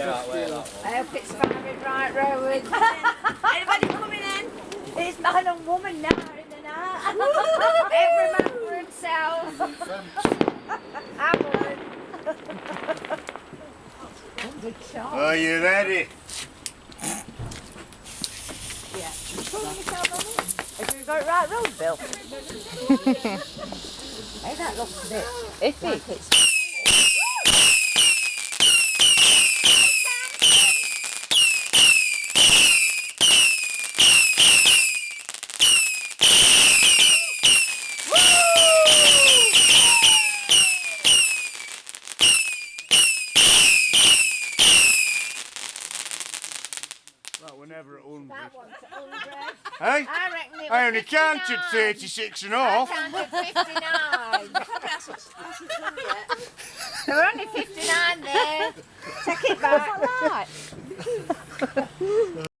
I hope it's firing right road. Anybody coming in? It's man and woman now, isn't it? Every man for himself. I'm woman. Are you ready? Yeah. Have you got it right road, Bill? Hey, that looks a bit iffy. Well, we're never at 100. That one's 100. Hey? I reckon it was I only 59. counted 36 and I off. counted 59. There were only 59 there. Take it back.